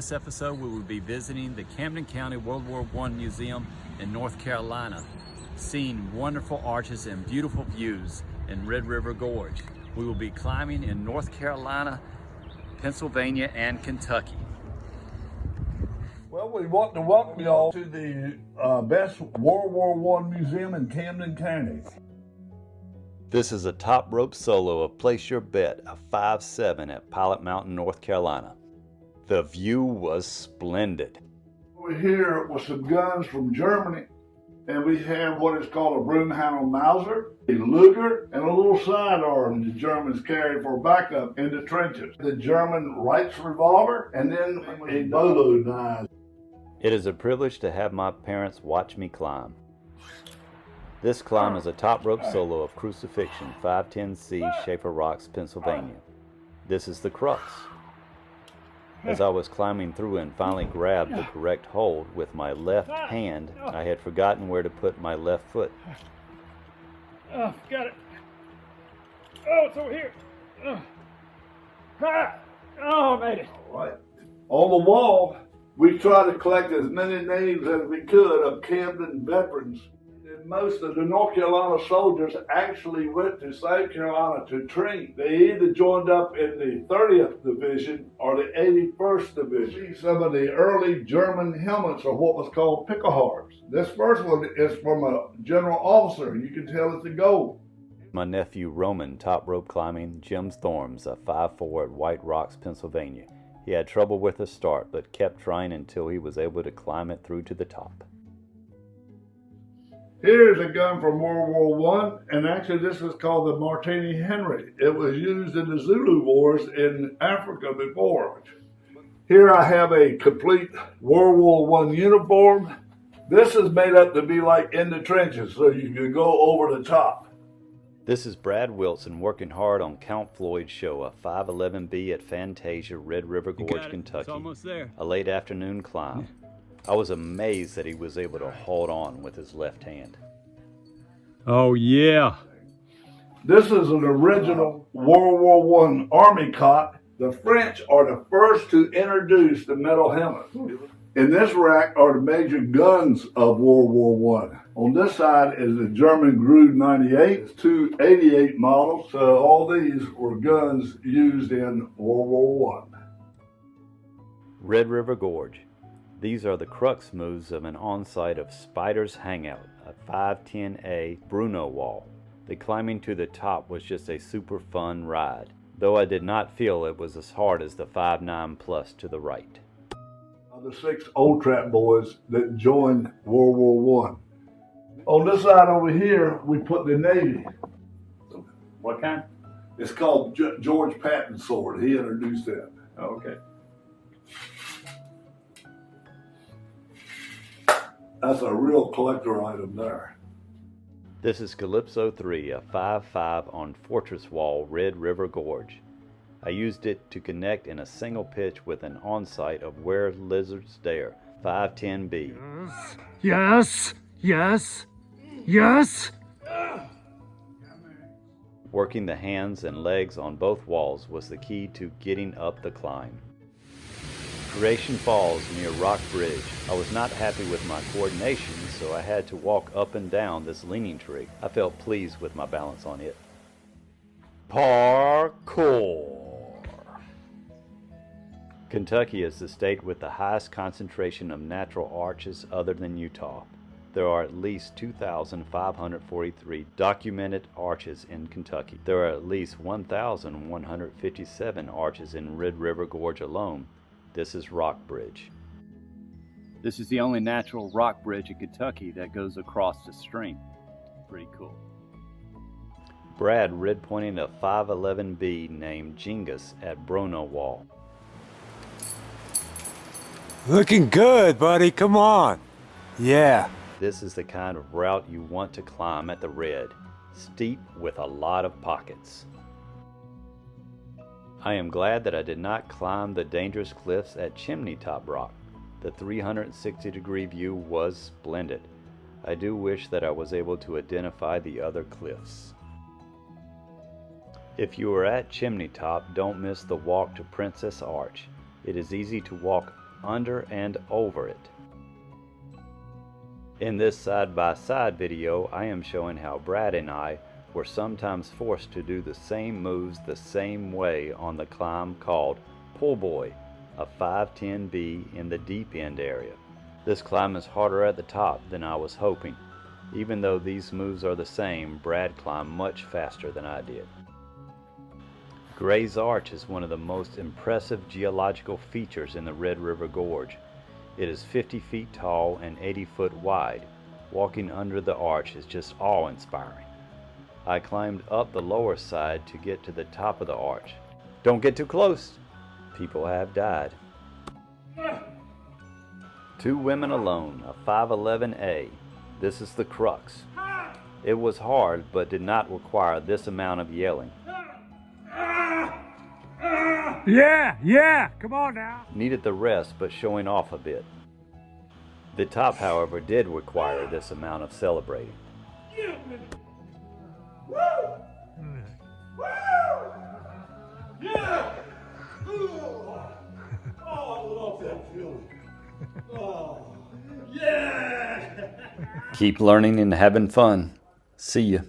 this episode, we will be visiting the Camden County World War I Museum in North Carolina, seeing wonderful arches and beautiful views in Red River Gorge. We will be climbing in North Carolina, Pennsylvania, and Kentucky. Well, we want to welcome y'all to the best World War I museum in Camden County. This is a top rope solo of Place Your Bet, a 5.7 at Pilot Mountain, North Carolina. The view was splendid. We're here with some guns from Germany, and we have what is called a Broomhandel Mauser, a Luger, and a little sidearm the Germans carried for backup in the trenches. The German Wright's revolver, and then a bolo knife. It is a privilege to have my parents watch me climb. This climb is a top rope solo of Crucifixion, 510C, Shaffer Rocks, Pennsylvania. This is the crux. As I was climbing through and finally grabbed the correct hold with my left hand, I had forgotten where to put my left foot. Oh, got it. Oh, it's over here. Oh, I made it. All right. On the wall, we tried to collect as many names as we could of Camden veterans. And most of the North Carolina soldiers actually went to South Carolina to train. They either joined up in the 30th Division or the 81st Division. Some of the early German helmets are what was called pickelhaubes. This first one is from a general officer. You can tell it's a gold. My nephew Roman top rope climbing Jim Thorms, a 5'4" at White Rocks, Pennsylvania. He had trouble with the start, but kept trying until he was able to climb it through to the top. Here's a gun from World War I, and actually this is called the Martini Henry. It was used in the Zulu Wars in Africa before. Here I have a complete World War I uniform. This is made up to be like in the trenches, so you can go over the top. This is Brad Wilson working hard on Count Floyd's show, a 511B at Fantasia, Red River Gorge, Kentucky. It's almost there. A late afternoon climb. I was amazed that he was able to hold on with his left hand. Oh, yeah. This is an original World War I Army cot. The French are the first to introduce the metal helmet. In this rack are the major guns of World War I. On this side is the German Grud 98, two 88 models. So all these were guns used in World War I. Red River Gorge. These are the crux moves of an on-site of Spyder's Hangout, a 510A Bruno wall. The climbing to the top was just a super fun ride, though I did not feel it was as hard as the 5.9 Plus to the right. The 6 old trap boys that joined World War I. On this side over here, we put the Navy. What kind? It's called George Patton's sword. He introduced that. Oh, okay. That's a real collector item there. This is Calypso 3, a 5.5 on Fortress Wall, Red River Gorge. I used it to connect in a single pitch with an on-site of Where Lizards Dare, 510B. Yes, yes, yes. Working the hands and legs on both walls was the key to getting up the climb. Creation Falls near Rock Bridge. I was not happy with my coordination, so I had to walk up and down this leaning tree. I felt pleased with my balance on it. Parkour. Kentucky is the state with the highest concentration of natural arches other than Utah. There are at least 2,543 documented arches in Kentucky. There are at least 1,157 arches in Red River Gorge alone. This is Rock Bridge. This is the only natural rock bridge in Kentucky that goes across the stream. Pretty cool. Brad red pointing a 511B named Jingus at Bruno Wall. Looking good, buddy. Come on. Yeah. This is the kind of route you want to climb at the Red. Steep with a lot of pockets. I am glad that I did not climb the dangerous cliffs at Chimney Top Rock. The 360-degree view was splendid. I do wish that I was able to identify the other cliffs. If you are at Chimney Top, don't miss the walk to Princess Arch. It is easy to walk under and over it. In this side-by-side video, I am showing how Brad and I were sometimes forced to do the same moves the same way on the climb called Pull Boy, a 510B in the deep end area. This climb is harder at the top than I was hoping. Even though these moves are the same, Brad climbed much faster than I did. Gray's Arch is one of the most impressive geological features in the Red River Gorge. It is 50 feet tall and 80 foot wide. Walking under the arch is just awe-inspiring. I climbed up the lower side to get to the top of the arch. Don't get too close! People have died. 2 women alone, a 511A. This is the crux. It was hard, but did not require this amount of yelling. Yeah, come on now. Needed the rest, but showing off a bit. The top, however, did require this amount of celebrating. Keep learning and having fun. See ya.